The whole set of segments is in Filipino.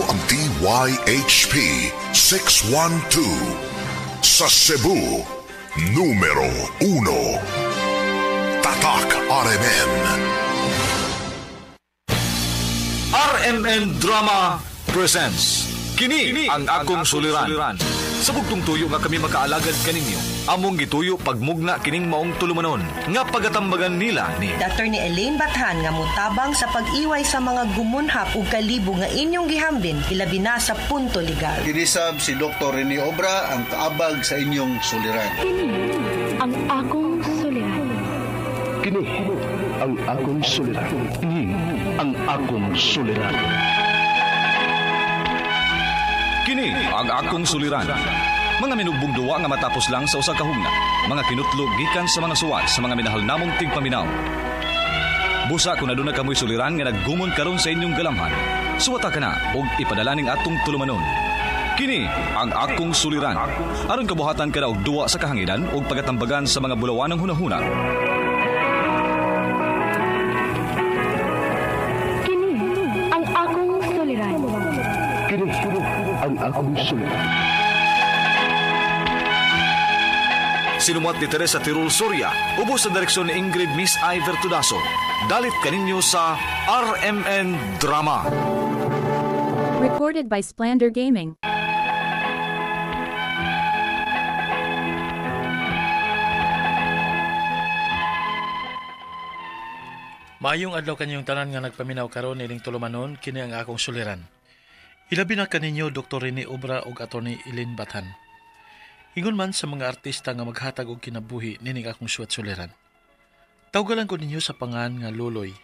ang DYHP 612 sa Cebu, numero 1. Tatak RMN. RMN Drama presents Kini ang akong suliran. Sa bugtong tuyo nga kami makaalagad kaninyo, among gituyo pagmugna kining maong tulumanon nga pagatambagan nila ni Dr. ni Elaine Bathan nga mutabang sa pag-iway sa mga gumunhap ug kalibo nga inyong gihambin ilabi na sa punto legal. Kinisab si Dr. Rene Obra ang kaabag sa inyong suliran. Kini ang akong suliran. Kini ang akong suliran. Kini ang akong suliran. Kini ang akong suliran. Mga minubong duwa nga matapos lang sa usa ka hugna, mga kinutlog gikan sa mga suwat sa mga minahal namong tigpaminaw. Busa kung aduna kamoy suliran nga naggumon karon sa inyong galamhan, suwata ka na og ipadala ning atong tulumanon. Kini ang akong suliran. Aron kabuhatan ka na og duwa sa kahanginan og pagatambagan sa mga bulawanong hunahuna. Kini ang akong suliran. Kini ang akong suliran. Sinumat ni Teresa Tirul Soria, ubos sa direksyon ni Ingrid Miss Iver Tudaso. Dalit kaninyo sa RMN Drama. Recorded by Splander Gaming. Maayong adlaw kanyong tanan nga nagpaminaw karon ining tulumanon kini ang akong suliran. Ilabi na kaninyo Dr. Rene Obra ug Atty. Elaine Bathan. Ingon man sa mga artista nga maghatag og kinabuhi nining akong suwat suliran. Tawgalan ko ninyo sa pangan nga Loloy,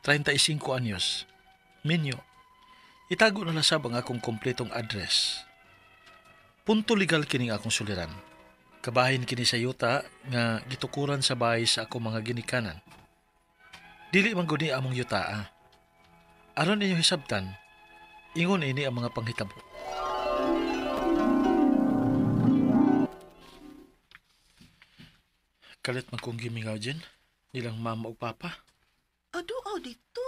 35 anyos. Minyo, itago na lasab ang akong kompletong address. Punto legal kining akong suliran. Kabahin kini sa yuta nga gitukuran sa bahay sa akong mga ginikanan. Dili man guni among yutaa. Aron ninyo hisabtan, ingon ini ang mga panghitabo. Kalit man kong gimingaw dyan, nilang mama o papa. Aduaw dito.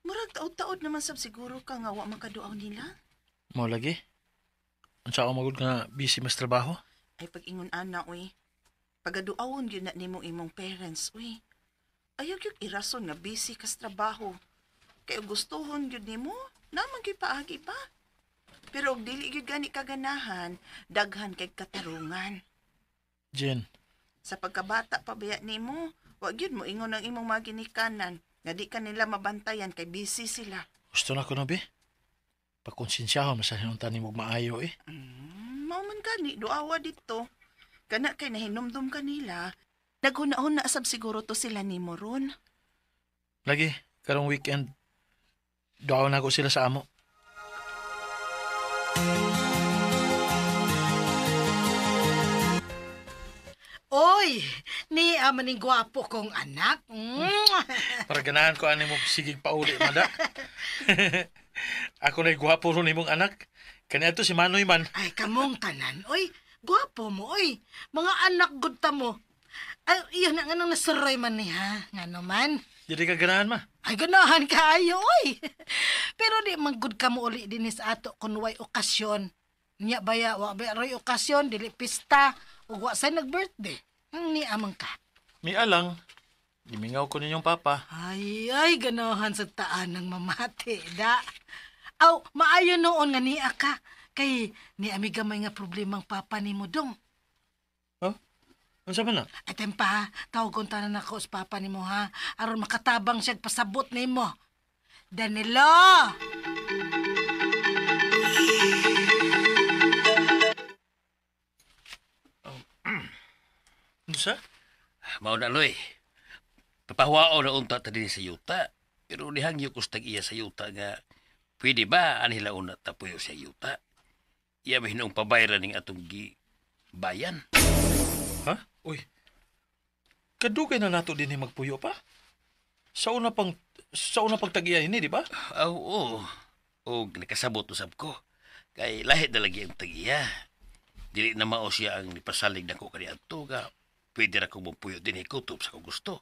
Murag taod-taod naman sab siguro ka nga wa makaduaw nila. Mao lagi. Unsa ako magud nga busy mas trabaho? Ay pag-ingon ana uy. Pagaduawon gyud na nimo imong parents uy. Ayaw gyud irason nga busy kas trabaho. Kay gustuhon gyud nimo, naman gyud paagi pa. Pero og dili gyud gani kaganahan, daghan kay katarungan. Jen. Sa pagkabata pabaya nimo, wa gyud mo ingon ang imong mga ginikanan nga di ka nila mabantayan kay busy sila. Gusto na ko na be. Pagkonsensyahon masahin ang tanim mo maayo eh. Mao man gani duawa dito. Kana kay nahinumdum kanila. Naghuna-huna sab siguro to sila nimo ron. Lagi, karong weekend, duaw na ko sila sa amo. Oy, ni amaning gwapo kong anak. Para ganahan ko ani mo sigig pauli, mada. Ako na'y gwapo ron imong anak. Kanya to si Manoy man. Ay, kamong tanan. Oy, gwapo mo, oy. Mga anak gud ta mo. Ay, iyan ang anong nasuroy man ni ha. Nga naman. Jadi ka ganahan ma. Ay, ganahan ka ayo, oy. Pero di man gud ka mo uli dinis ato kung way okasyon. Nya baya, wa ba roy okasyon, dili pista. Ug wa say nag-birthday. Ang ni amang ka. Mi alang. Gimingaw ko ninyong papa. Ay, ganahan sa taan ng mamati, da. Aw, maayo noon nga niya ka. Kay ni amiga may nga problemang papa ni mo dong. Oh? Ano sa man na? Ay, tempa, tawagon tanan ako sa papa ni mo ha. Aron makatabang siya pasabot ni mo. Danilo! Ano sa? Mao na loy. Papahuao na unta ta din sa yuta. Pero nihangyo ko stag iya sa yuta nga pwede ba anila una tapuyo sa yuta? Iya mahinong pabayran ning atong bayan. Ha? Uy. Kadugay na nato din magpuyo pa. Sa una pang tagiya ini, di ba? Oo. O nakasabot usab ko. Kay lahit na lagi ang tagiya. Dili na mao siya ang nipasalig na ko kaniadto nga pwede ra kong magpuyo din ikutob sa kong gusto.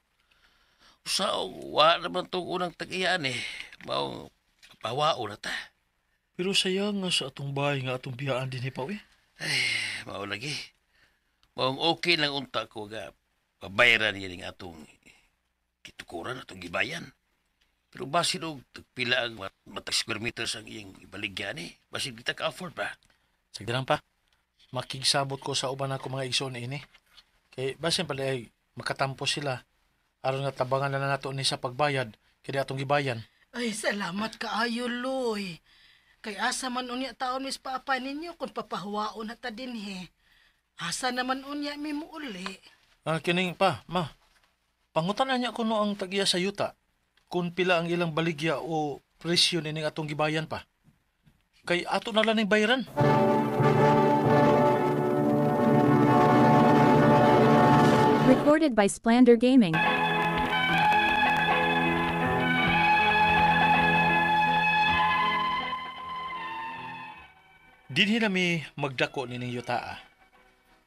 Usa wa naman tong unang tagiyan eh. Mao pawao na ta. Pero sayang nga sa atong bahay nga atong biyaan din pa eh. Ay, mao lagi. Maong okay lang unta ko nga pabayaran niya ng atong kitukuran, atong gibayan. Pero basin og pila ang matag square meters ang iyang ibaligyan eh. Basin kita ka-afford ba? Sige lang pa. Makigsabot ko sa uban ako mga igsoon ini. Kay basin pala ay makatampo sila. Aron nga tabangan na nato ni sa pagbayad kaya atong gibayan. Ay, salamat kaayo, Loy. Kay asa man unya taon mis paapa ninyo kung papahuwaon na ta din he. Asa naman unya mi mo uli. Kining pa, ma. Pangutanan niya kuno ang tagiya sa yuta. Kung pila ang ilang baligya o presyo nining atong gibayan pa. Kay ato na lang ning bayaran. Recorded by Splander Gaming. Dinhi nami magdako nining yutaa.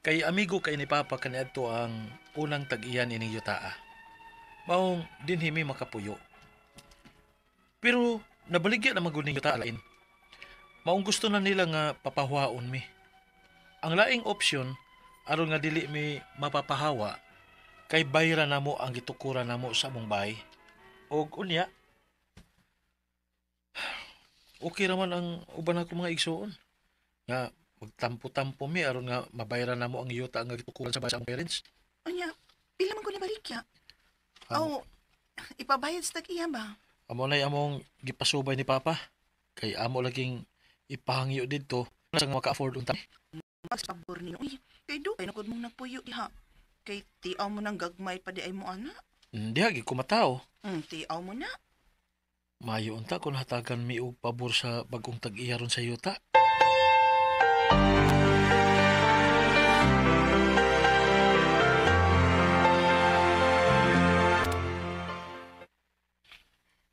Kay amigo kay ni Papa kaniadto ang unang tag-iyan ining yutaa. Maong dinhi mi makapuyo. Pero nabaligya na maguning yutaa lain. Maong gusto na nila nga papahuaon mi. Ang laing opsyon aron nga dili mi mapapahawa kay bayra namo ang gitukuran namo sa among bahay. Og unya okay raman ang uban ako mga igsoon. Nga magtampo-tampo mi aron nga mabayaran namo ang yuta nga gitukuran sa basa ang parents. Anya, pila man ko ni balikya? Oh, ipabayad sa tag-iya ba? Amo nay among gipasubay ni Papa. Kay amo laging ipahangyo didto sa nga maka-afford unta. Magsabor niyo. Uy, kay do kay nakod mong nagpuyo diha. Kay tiaw mo nang gagmay pa di ay mo ana. Hindi agi ko matao. Tiaw mo na. Mayo unta kung hatagan mi og pabor sa bagong tag-iya ron sa yuta.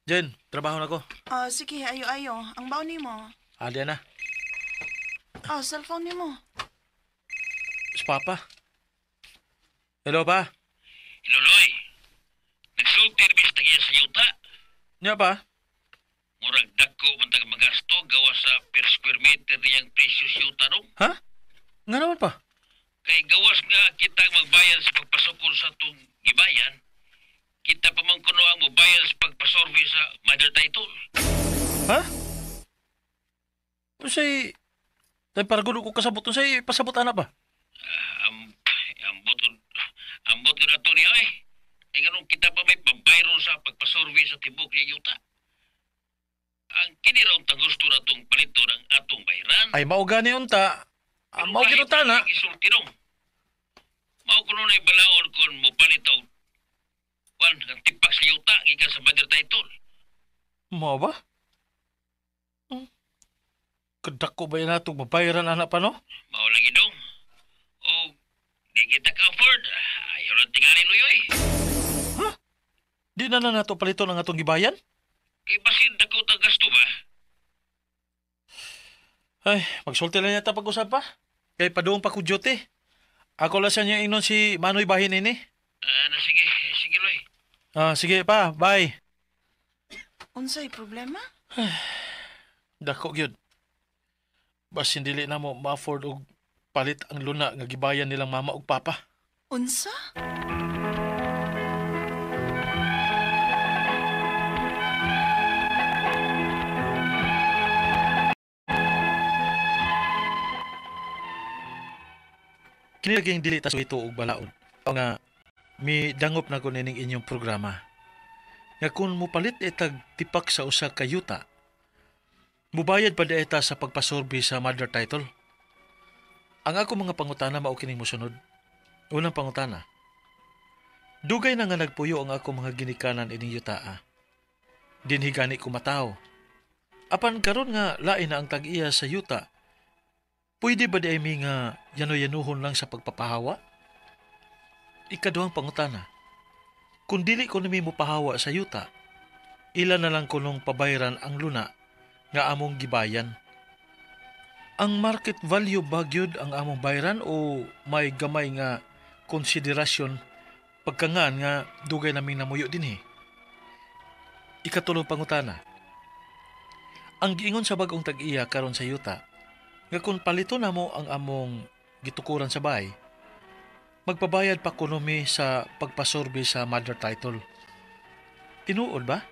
Jen, trabaho na ko. Sige, ayo-ayo. Ang baon ni mo. Alya na. Cellphone ni mo. Si Papa. Hello, Pa. Hello, Loy. Nagsulti rin sa tagiya sa yuta. Nya, Pa? Murag dako man tag magasto gawa sa per square meter niyang presyo sa yuta no? Ha? Nga naman, Pa? Kay gawas nga kita magbayan sa pagpasukol sa itong gibayan, kita pa man kuno ang magbayan sa pagpasorbe sa mother title. Ha? Say, tayo para gulo ko kasabot say, pasabot na ba? Ambot ko na ito niya eh. E ganun kita pa may pambayron sa pagpasorbe sa tibok niya yuta. Ang kiniraw ta gusto na itong palito ng atong bayran. Ay, maugani unta. Mao ginuta na. Isulti ron. Mao kuno na ibalaon kung mo palito. Wan, ang tipak sa yuta, gikan sa mother title. Mao ba? Kadako ba yan itong mabayaran anak pa, no? Mao lagi dong. O, di kita ka-afford. Ayaw lang tingali luyoy. Ha? Di na nato palito ng atong gibayan? Kay basin dako ta gasto ba? Ay, magsulti lang yata pag-usap pa. Kay padoong pa ko duty. Ako lang sa niya inon si Manoy Bahin ini. Sige. Sige, Loy. Sige pa, bye. Unsay problema? Dako gyud. Basin dili na mo ma-afford og palit ang luna nga gibayan nilang mama ug papa. Unsa? Kini laging dili ta suwito og balaod. O nga mi dangop na ko nining inyong programa. Nga kung mupalit itag tipak sa usa ka yuta, mubayad pa dieta sa pagpasorbi sa mother title. Ang ako mga pangutana mao kining mosunod. Unang pangutana. Dugay na nga nagpuyo ang ako mga ginikanan ining yutaa. Dinhi gani ko mataw. Apan karon nga lain na ang tag-iya sa yuta. Pwede ba di mi nga yano-yanuhon lang sa pagpapahawa? Ikaduhang pangutana. Kung dili ko nimi mo pahawa sa yuta, ilan na lang kunong pabayran ang luna nga among gibayan. Ang market value ba gyud ang among bayran o may gamay nga konsiderasyon pagkangan nga dugay naming namuyo dinhi? Ikatulong pangutana. Ang giingon sa bagong tag-iya karon sa yuta, nga kung palito na mo ang among gitukuran sa bahay, magpabayad pa kunomi sa pagpasorbe sa mother title. Tinuod ba?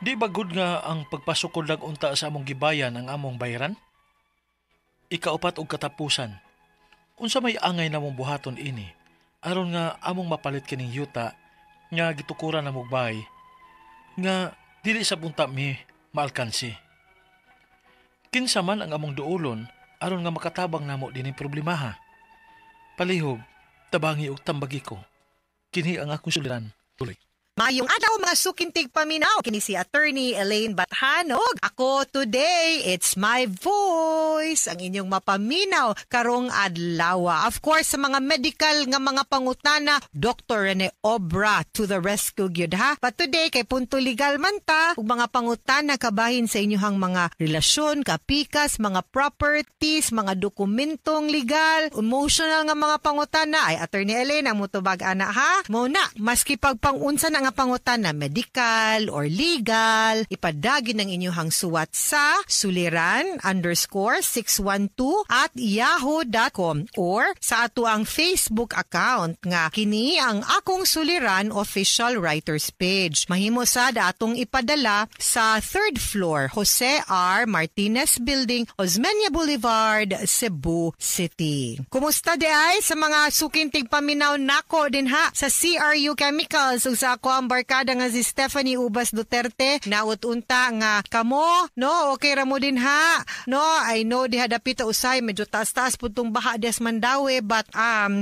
Di ba good nga ang pagpasukod lang unta sa among gibayan ang among bayaran? Ikaupat og katapusan, unsa may angay na mong buhaton ini, aron nga among mapalit kining yuta nga gitukuran na mong bahay, nga dili sa punta mi maalkansi. Kinsa man ang among duolon aron nga makatabang namo dinhi problemaha. Palihog, tabangi ug tambagi ko. Kini ang akong suliran. Tuloy. Mayong adlaw mga sukintig paminaw, kini si Attorney Elaine Bathanog. Ako today, it's my voice, ang inyong mapaminaw karong adlaw. Of course, sa mga medical nga mga pangutana, Dr. Rene Obra to the rescue gyud ha. But today, kay punto legal man ta, ug mga pangutana kabahin sa inyohang mga relasyon, kapikas, mga properties, mga dokumentong legal, emotional nga mga pangutana, ay Attorney Elaine ang mutubag ana ha. Muna, maski pagpangunsa na nga pangutana medical or legal, ipadagin ang inyong suwat sa suliran_612@yahoo.com or sa ato ang Facebook account nga kini ang Akong Suliran official writers page. Mahimo sad atong ipadala sa 3rd floor Jose R. Martinez Building, Osmeña Boulevard, Cebu City. Kumusta di ay sa mga sukintig paminaw nako din ha sa CRU Chemicals ug sa ako ang barkada nga si Stephanie Ubas Duterte. Naot unta nga kamo, no? Okay ra mo din ha. No, I know diha dapita usay medyo taas-taas pud tong baha des Mandawi but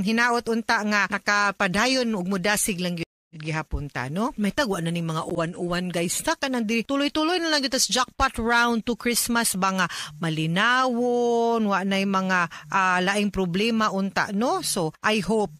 hinaot unta nga nakapadayon ug mudasig lang gihapon ta, no? May tagwa na ning mga uwan-uwan guys. Ta kanang di tuloy-tuloy na lang gitas jackpot round to Christmas ba nga malinawon, wa nay mga laing problema unta, no? So I hope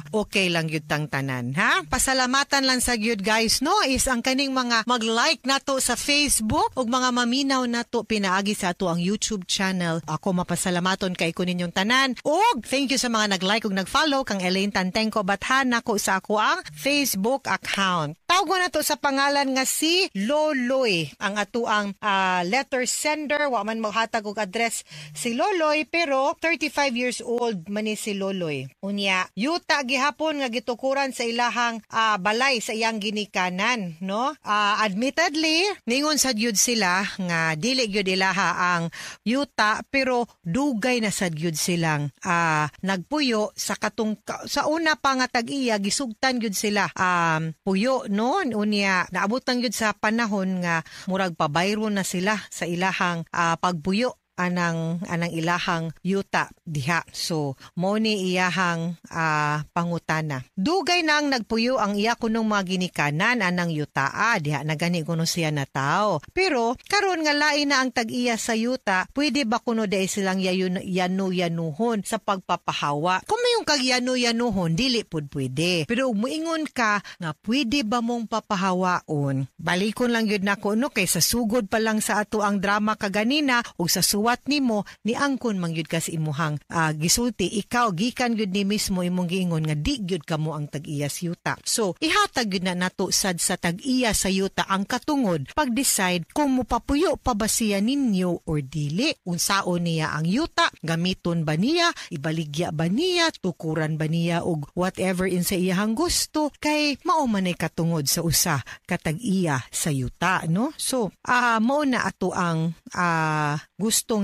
okay lang gyud tang tanan, ha? Pasalamatan lang sa gyud guys, no? Is ang kaning mga mag-like nato sa Facebook ug mga maminaw nato pinaagi sa ato ang YouTube channel. Ako mapasalamaton kay ko ninyong tanan. Ug thank you sa mga nag-like ug nag-follow kang Elaine Tantengco Bathan nako sa ako ang Facebook account. Tawag na to sa pangalan nga si Loloy. Ang ato ang letter sender, wa man maghatag og address si Loloy pero 35 years old man ni si Loloy. Unya, yuta gihapon nga gitukuran sa ilahang balay sa iyang ginikanan, no? Admittedly, ningon sad gyud sila nga dili gyud ilaha ang yuta pero dugay na sad gyud silang nagpuyo sa sa una pa nga tag-iya gisugtan gyud sila puyo no unya naabutan gyud sa panahon nga murag pabayro na sila sa ilahang pagpuyo anang ilahang yuta diha. So mo ni iyahang pangutana. Dugay nang nagpuyo ang iya kunong mga ginikanan anang yuta diha na gani kuno siya na tao. Pero karon nga lain na ang tag-iya sa yuta, pwede ba kuno dai silang yanu-yanuhon sa pagpapahawa? Kung mayong kag yanu-yanuhon dili pud pwede. Pero muingon ka nga pwede ba mong papahawaon? Balikon lang gyud nako no kay sa sugod pa lang sa ato ang drama kaganina ug sa wat nimo ni angkon mangyud ka sa imuhang gisulti ikaw gikan gyud ni mismo imong giingon nga di gyud kamo ang tag-iya sa yuta. So ihatag gyud na nato sad sa tag-iya sa yuta ang katungod pag-decide kung mopapuyo pa ba siya ninyo or dili. Unsaon niya ang yuta, gamiton ba niya, ibaligya ba niya, tukuran ba niya og whatever in sa iyang gusto kay mao man ay katungod sa usa ka tag-iya sa yuta, no? So mao na ato ang gustong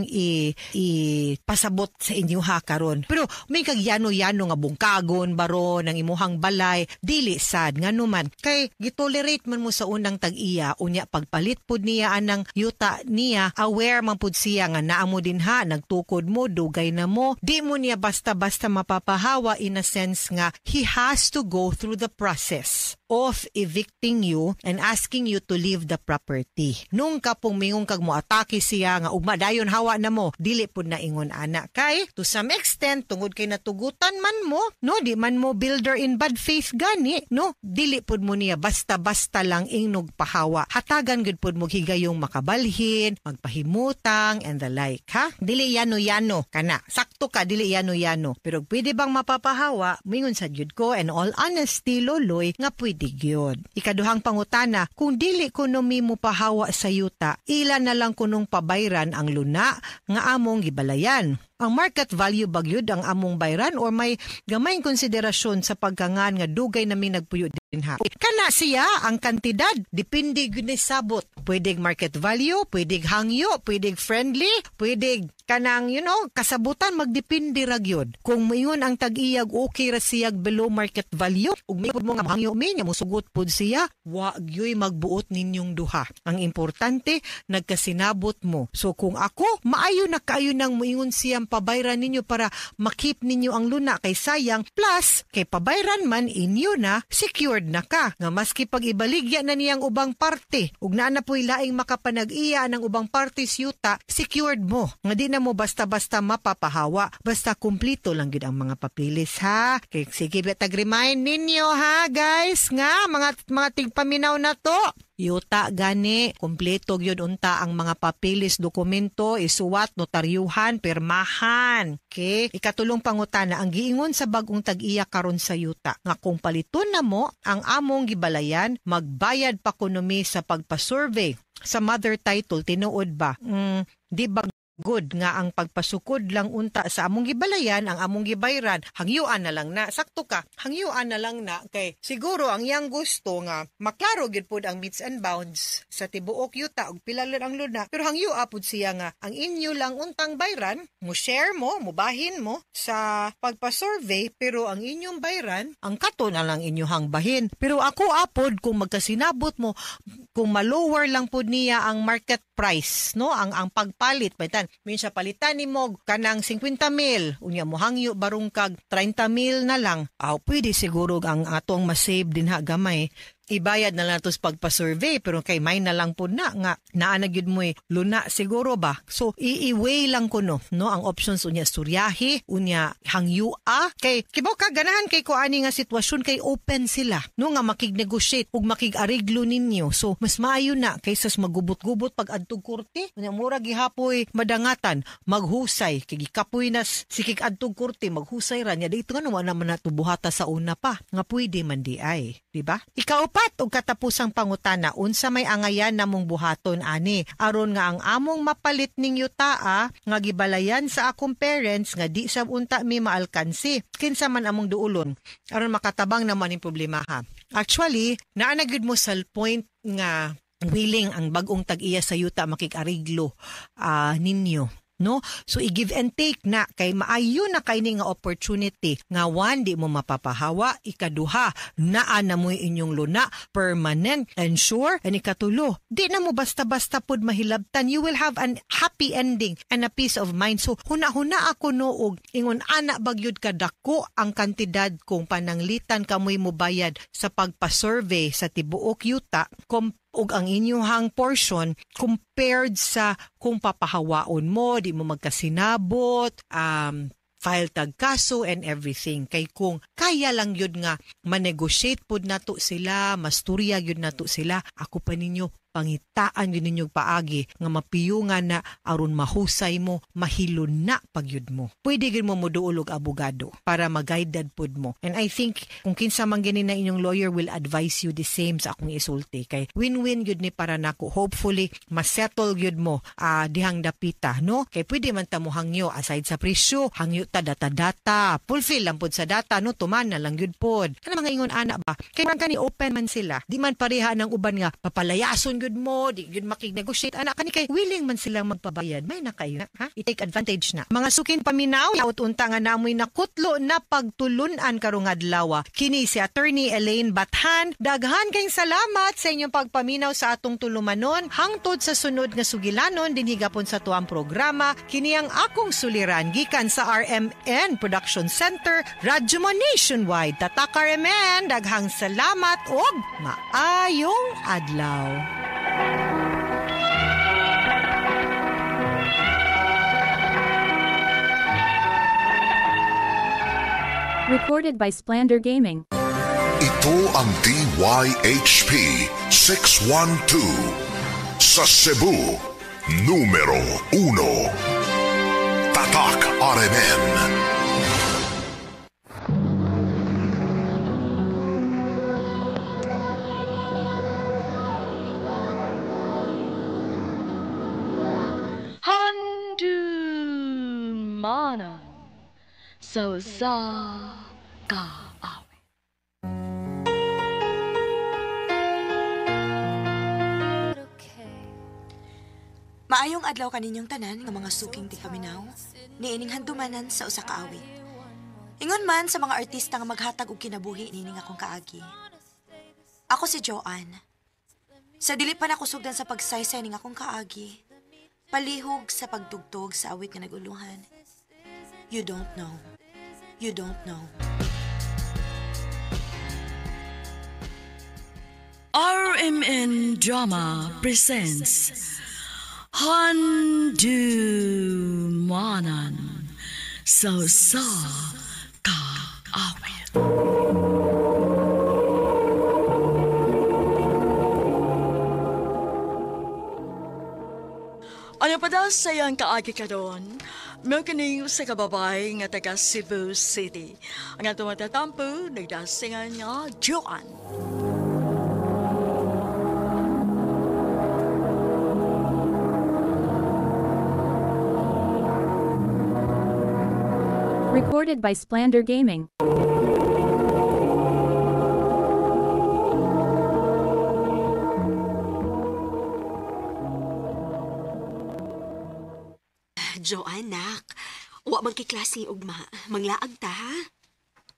pasabot sa inyo ha karon. Pero may kagyano-yano nga bungkagon baron ng imuhang balay, dili sad nganuman kay gitolerate man mo sa unang tag-iya unya pagpalit pud niya anang yuta niya, aware man pud siya nga naa mo din ha, nagtukod mo, dugay na mo, di mo niya basta-basta mapapahawa in a sense nga he has to go through the process of evicting you and asking you to leave the property. Nung kapong mingong kag mo atake siya nga ugma dayon hawa na mo, dili pud na ingon ana kay to some extent tungod kay natugutan man mo, no, di man mo builder in bad faith gani, no, dili pud mo niya basta-basta lang ingnog pahawa. Hatagan gud pud mo higayong makabalhin, magpahimutang and the like, ha? Dili yano-yano kana. Sakto ka dili yano-yano. Pero pwede bang mapapahawa? Mingon sa jud ko and all honesty Loloy nga pwede depende gyud. Ikaduhang pangutana, kung dili kuno mo pahawa sa yuta, ila na lang kunong pabayran ang luna nga among gibalayan. Ang market value ba gyud ang among bayran or may gamayng konsiderasyon sa pagkangan nga dugay namin nagpuyo din ha? Kana siya ang kantidad, depende gyud ni sabot. Pwedeng market value, pwedeng hangyo, pwedeng friendly, pwedeng kanang kasabutan, magdepende ra gyud. Kung moingon ang tag-iyag okay ra siyag below market value, ug may pud mo nga hangyo mi nya mosugot pud siya, wa gyoy magbuot ninyong duha. Ang importante nagkasinabot mo. So kung ako maayo na kaayo nang moingon siyang pabayran ninyo para makip ninyo ang luna kay sayang, plus kay pabayran man inyo na, secured na ka. Nga maski pag ibaligya na niyang ubang parte ug naa na po'y laing makapanag-iya ng ubang parte yuta, secured mo. Nga di na mo basta-basta mapapahawa. Basta kumplito lang gid ang mga papilis ha. Kay sige tag-remind ninyo ha guys nga mga tigpaminaw na to. Yuta gani, kompleto gyud unta ang mga papilis, dokumento, isuwat, notaryuhan, pirmahan. Okay? Ikatulong pangutana, ang giingon sa bag-ong tag-iya karon sa yuta, nga kung paliton na mo ang among gibalayan, magbayad pa kuno mi sa pagpa-survey sa mother title, tinuod ba? Di ba good nga ang pagpasukod lang unta sa among gibalayan, ang among gibayran, hangyuan na lang na. Sakto ka, hangyuan na lang na. Kay siguro ang iyang gusto nga maklaro gid pud ang meets and bounds sa tibuok yuta ug pila lang ang luna. Pero hangyua pud siya nga ang inyo lang untang bayran, mo share mo, mubahin mo sa pagpa-survey, pero ang inyong bayran, ang kato na lang inyohang bahin. Pero ako apod kung magkasinabot mo, kung ma-lower lang pud niya ang market price, no, ang pagpalit palitan. Minsa palitan ni mo kanang 50,000, unya mo hangyo barong kag 30,000 na lang. Pwede siguro ang atong ma-save din ha gamay. Ibayad na lang ito sa pagpa-survey, pero kay may na lang po na nga naanagyod mo luna siguro ba. So i-weigh lang ko no ang options unya suryahi, unya hangyua. Kay kibaw ka ganahan kay ko ani nga sitwasyon kay open sila no nga makig-negotiate ug makig-ariglo ninyo. So mas maayo na kaysa magubot-gubot pag adtog korte. Unya mura gihapoy madangatan, maghusay kay gikapoy na sikig adtog korte, maghusay ra nya dito nga naman na tubuhata sa una pa nga pwede man di ay, di ba? Ikaw pat og katapusang pangutana, unsa may angayan namong buhaton ani aron nga ang among mapalit ning yuta nga gibalayan sa akong parents nga di sab unta mi maalkansi, kinsa man among duulon aron makatabang naman ning problema ha. Actually naa na gyud mo sa point nga willing ang bag-ong tag-iya sa yuta makig-ariglo ninyo. No? So i-give and take na kay maayo na kay ni nga opportunity nga one di mo mapapahawa, ikaduha naa na mo inyong luna permanent and sure, and ikatulo di na mo basta-basta pud mahilabtan. You will have an happy ending and a peace of mind. So huna-huna ako noog ingon ana bagyud kadako ang kantidad kung pananglitan kamoy mo bayad sa pagpa-survey sa tibuok yuta ug ang inyong portion compared sa kung papahawaon mo, di mo magkasinabot, file tag kaso and everything. Kay kung kaya lang yun nga manegotiate pod nato sila, masturya yun nato sila, ako pa ninyo pangitaan yun ninyong paagi nga mapiyungan na aron mahusay mo, mahilon na pagyud mo. Pwede gid mo moduolog abogado para mag-guided pod mo. And I think kung kinsa man gini na inyong lawyer will advise you the same sa akong isulti. Kay win-win yun ni para nako. Hopefully masettle yun mo dihang dapita, no? Kay pwede man ta mo hangyo aside sa presyo, hangyo ta data-data, fulfill lang pod sa data, no? Tuman na lang yun pod. Kana mga ingon ana ba? Kay man kani open man sila. Di man pareha ng uban nga papalayason good mo, di good makig-negotiate. Anak kani kay willing man silang magpabayad. May na kayo, ha? I-take advantage na. Mga sukin paminaw, yaot unta nga namoy nakutlo na pagtulunan karong adlaw. Kini si Attorney Elaine Bathan. Daghan kayong salamat sa inyong pagpaminaw sa atong tulumanon. Hangtod sa sunod nga sugilanon din higapon sa tuang programa. Kini ang akong suliran gikan sa RMN Production Center, Radyo Mo Nationwide. Tatak RMN, daghang salamat og maayong adlaw. Recorded by Splander Gaming. Ito ang DYHP 612 sa Cebu, numero 1. Tatak RMN. manan sa kaawit. Maayong adlaw kaninyong tanan nga mga suking tigpaminaw, niining handumanan sa usa ka awit. Ingon man sa mga artista nga maghatag og kinabuhi nining akong kaagi. Ako si Joanne. Sa dili pa nako sugdan sa pagsaysay ning akong kaagi, palihog sa pagtugtog sa awit nga naguluhan. You don't know. You don't know. RMN Drama presents Handumanan sa kaawit. Ano pa daw sayang kaagi ka doon? Magkaning sa kababay nga taga Cebu City. Ang atong matatampo, nagdasingan nga Joanne. Recorded by Splander Gaming. Joanne, nak. Wa man kay klase ugma. Manglaag ta, ha?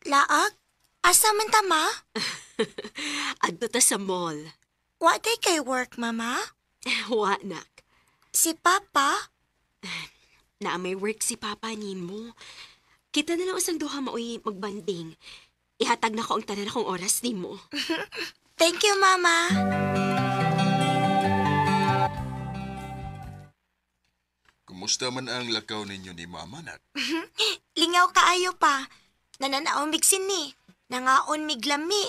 Laag? Asa man ta, ma? Adto ta sa mall. Wa day kay work, mama? Wa, nak. Si Papa? Na may work si Papa nimo. Kita na lang usang duha maoy magbanding. Ihatag na ko ang tanan akong oras nimo. Thank you, Mama. Kumusta man ang lakaw ninyo ni Mama, nak? Lingaw kaayo pa. Nananaon mig sini. Nangaon mig lami.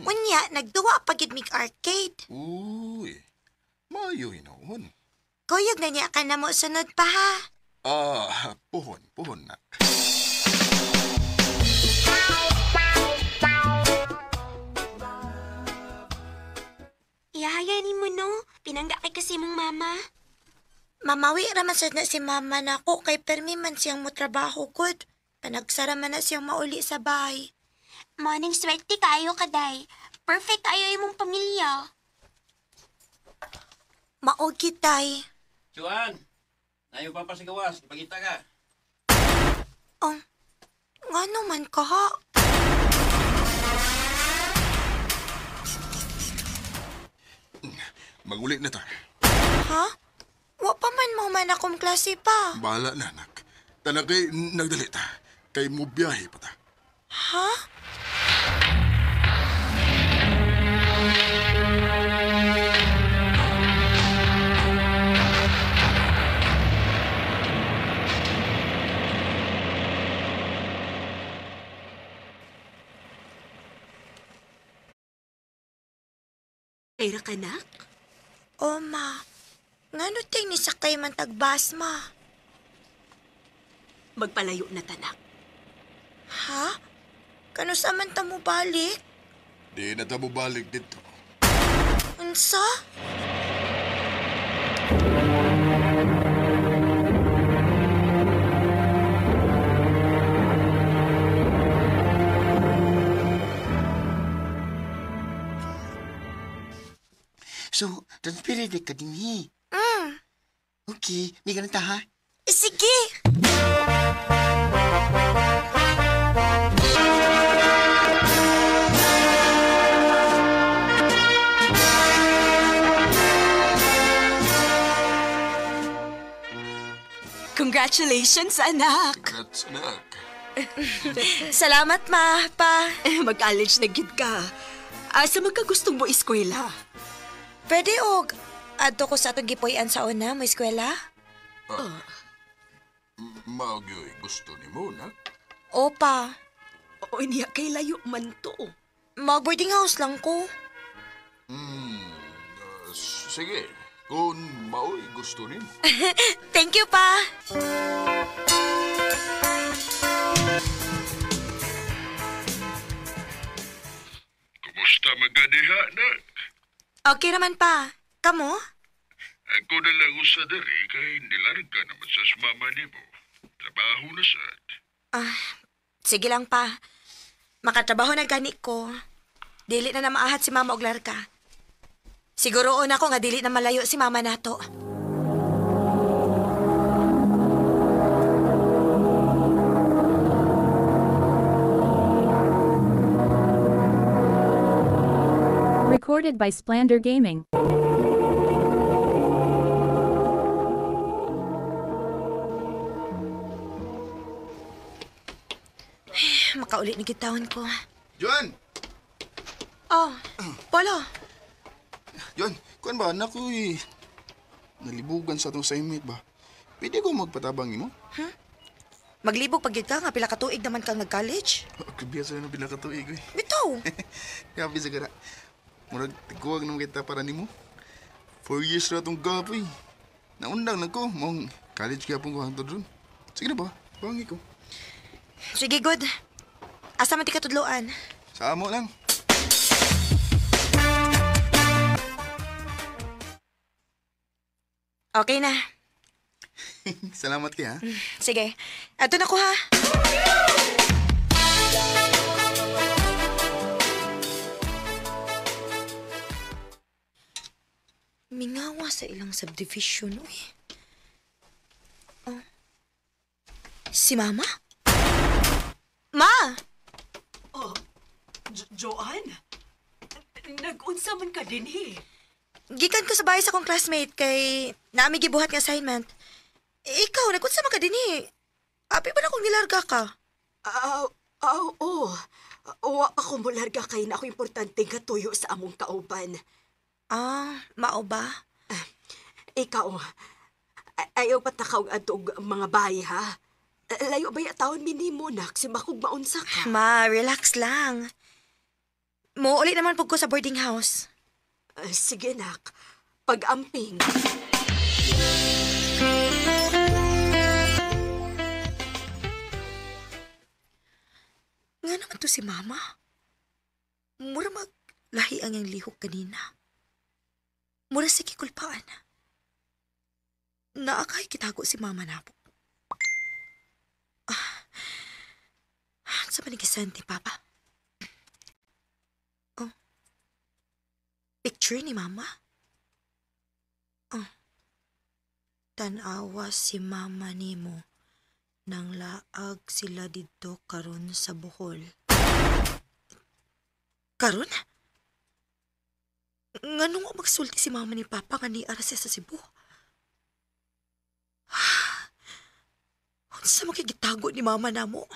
Unya, nagduwa pagid mig arcade. Uy, mayo hinoon. Kuyog na niya ka na mo sunod pa, ha? Puhon, nak. Ihahayanin mo, no? Pinangga kay kasi mong mama. Mamawi raman sad na si mama na ako kay permi man siyang motrabaho good. Panagsara man na siyang mauli sa bahay. Maning swerte kayo, kaday. Perfect kayo imong pamilya. Maog kitay. Joanne, nayo pa sa gawas. Ipagita ka. Nga naman ka, ha? Magulit na ta. Ha? Wa pa man mo man akong klase pa. Bahala na, nak. Tanak kay nagdali ta. Kay mo biyahe pa ta. Ha? Kaya ka, nak? O, ma. Ngano ting ni sakay man tagbas, ma? Magpalayo na tanak. Ha? Kano sa man ta mo balik? Di na ta mo balik dito. Unsa? So, transparent ka din, he. Okay, may ganun ta, ha? Sige! Congratulations, anak! Congrats, anak. Salamat, ma, pa. Mag-college na gid ka. Asa magkagustong mo eskwela? Pwede, og. Adto ko sa atong gipuy-an sa una, may eskwela? Maagyoy gusto ni mo, nak? Opa. O, niya kay layo man to. Mag-boarding house lang ko. Sige, kung maoy gusto ni mo. Thank you, pa. Kumusta magadiha, nak? Okay naman, pa. Kamo? Ako na lang sa dari kay nilarga naman sa mama ni mo. Sa trabaho na sad. Sige lang pa. Makatrabaho na gani ko. Dili na maahat si mama og larga. Siguroon ako nga dili na malayo si mama nato. Recorded by Splander Gaming. Makaulit na gitawon ko. Juan! Oh, Polo. Juan, kuan ba anak ko nalibugan sa atong assignment ba? Pwede ko magpatabang mo? Maglibog pag yun ka nga, pila ka tuig naman kang nag-college. Kabiyasa na pila ka tuig eh. Bitaw! Kapi sa gara. Murag tiguag naman kita para nimo. 4 years na itong gapoy. Naundang na ko, mong college kaya pong kuhantod ron. Sige na ba, bangi ko. Sige, good. Asa man ti katudloan? Sa amo lang. Okay na. Salamat kaya. Sige. Ato na ko ha. Mingawa sa ilang subdivision, uy. Oh. Si Mama? Ma! Oh, Joan? Nag-unsa man ka din Gikan ko sa bahay sa akong classmate kay naami gibuhat nga assignment. Ikaw, nag-unsa man ka din Api ba na kung nilarga ka? Oo. Wa pa ko mularga kay na ako importante nga tuyo sa among kauban. Mao ba? Ikaw, ayaw patakaw atog mga bahay, ha? Layo ba yung taon minimo, nak? Si Makog maunsa ka. Ma, relax lang. Muulit naman po ko sa boarding house. Sige, nak. Pag-amping. Nga naman to si Mama. Mura maglahi ang yung lihok kanina. Mura sa kikulpaan. Naakay kitago si Mama na po. Sa panigisan ni Papa? Oh. Picture ni Mama? Oh. Tanawa si Mama nimo nang laag sila dito karon sa Bohol. Karon? Ngano nga magsulti si Mama ni Papa nga ni Arase sa Cebu? Unsa makikitago ni Mama namo?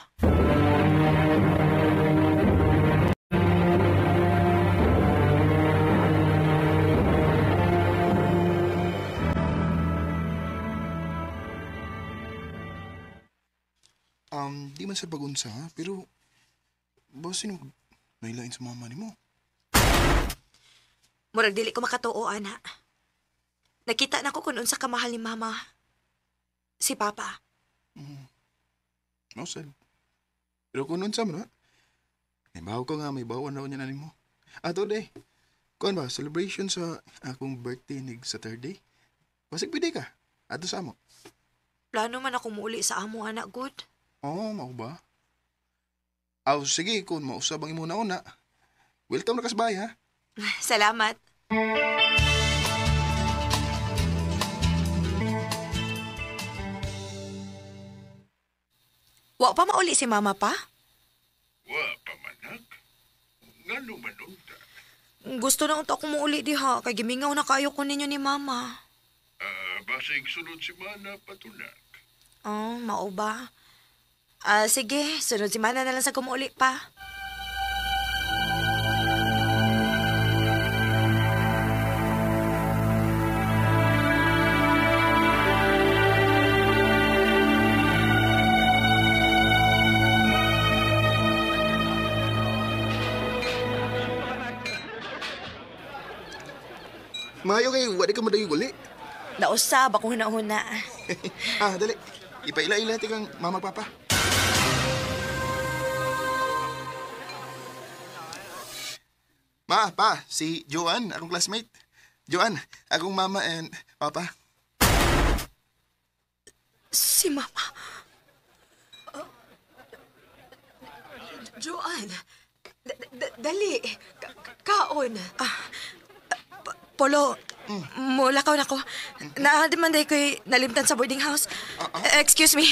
Di man sa pagunsa, ha? Pero, ba sino nailain sa mama ni mo? Murag dili ko makatuo, ana. Nakita na ko kung unsa kamahal ni Mama. Si Papa. No, sad. Pero kung unsa man, ha? May baho ko nga, may baho na niya na mo. Ato, de. Kuan ba, celebration sa akong birthday nig Saturday? Basig pwede ka. Ato sa amo. Plano man ako muuli sa amo, anak, good. Oo, mao ba? Sige, kung mausab ang imuna una. Welcome na kasbay, ha? Salamat. Wa pa mauli si Mama pa? Wa pa manak. Ngano manunta? Gusto na unta akong muuli diha, kay gimingaw na kayo ko ninyo ni Mama. Basig sunod si Mana patunak. Mao ba? Sige, sunod si Mana na lang sa kumuuli pa. Maayo kay wala ka madagi uli. Nausab akong huna-huna. Dali. Ipaila-ila ti kang mama papa. Ma, pa, si Joan, akong classmate. Joan, akong mama and papa. Si Mama? Joanne, dali. Kaon. Polo, mulakaw na ko. Naadimanday ko'y nalimtan sa boarding house. Excuse me.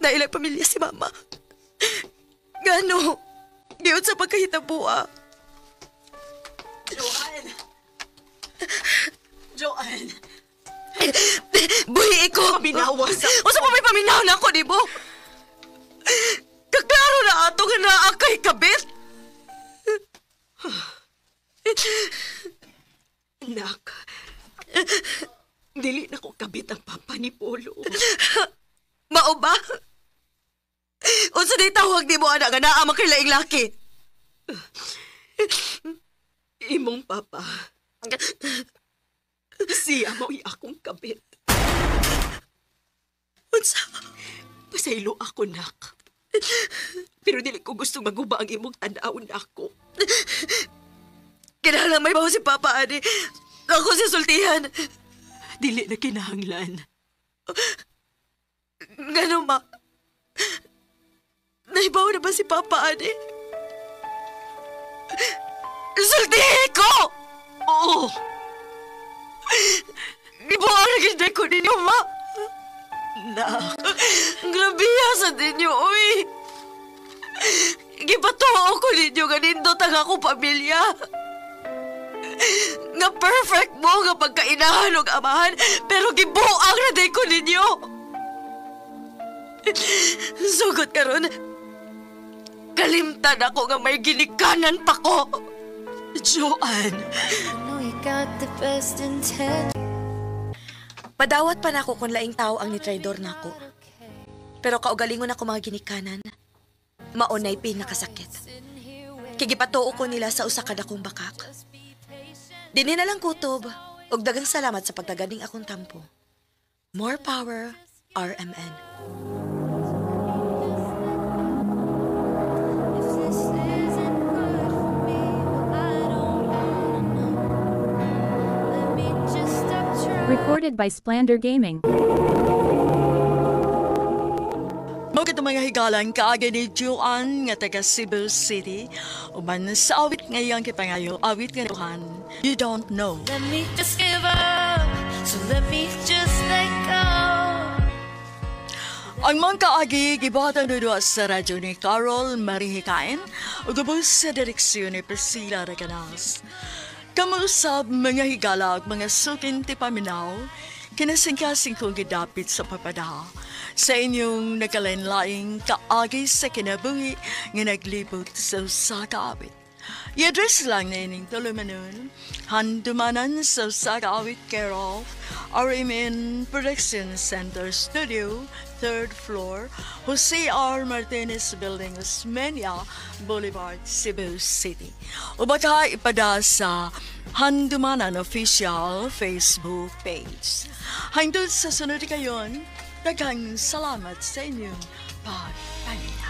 Nailang pamilya si Mama. Gano? Giyot sa pagkahitabua. Joanne. Buhi ko! Paminawa sa... O sa pa may paminaw na ako, di mo? Kaklaro na ato nga naakay kabit. Nak, dili na ko kabit ang papa ni Polo. Mao ba? Unsa day tawag di mo anak nga naa man kay laing laki? Imong papa. Siya mo'y akong kabit. Unsa? Pasaylo ako, nak. Pero dili ko gusto maguba ang imong tanaw na ako. Kinahanglan may baho si Papa, Ani. Ako si sultihan. Dili na kinahanglan. Ngano, ma? Naibaw na ba si Papa, Ani? Sultihin ko! Oo! Ibuang na ganda ko ninyo, ma. Nak. Grabiya sa ninyo, uy. Gipatuo ko ninyo nga nindot ang akong pamilya. Nga perfect mo nga pagkainahan o amahan, pero gibuang na day ko ninyo. Sugot karon, kalimtan ako nga may ginikanan pa ko. Joanne. Madawat pa na ako kung laing tao ang nitraidor na ako. Pero kaugalingon ako mga ginikanan. Maunay pinakasakit. Kigipatuo ko nila sa usa ka dakong bakak. Dini na lang kutob, ug dagang salamat sa pagtaganing akong tampo. More power, RMN. Recorded by Splander Gaming. Mga mga higalang kaagay ni Joanne nga taga Cebu City. Uman sa awit ngayong kipangayo, awit nga Johan, You Don't Know. Let me just give up, so let me just let go. Ang mga kaagi, gibuhatan doon sa radyo ni Carol Marihikain, o gabos sa direksyon ni Priscilla Reganas. Kamusab mga higala at mga sukin ti paminaw, kinasingkasing kong gidapit sa papada sa inyong nakalenlaing kaagi sa kinabuhi nga naglibot sa kaawit. I-address lang na ining tulumanon, handumanan sa kaawit care of RMN Production Center Studio, 3rd floor, Jose R. Martinez Building, Osmeña Boulevard, Cebu City. O baka ipada sa Handumanan Official Facebook page. Hangtod sa sunod kayon, daghang salamat sa inyong pagpahinga.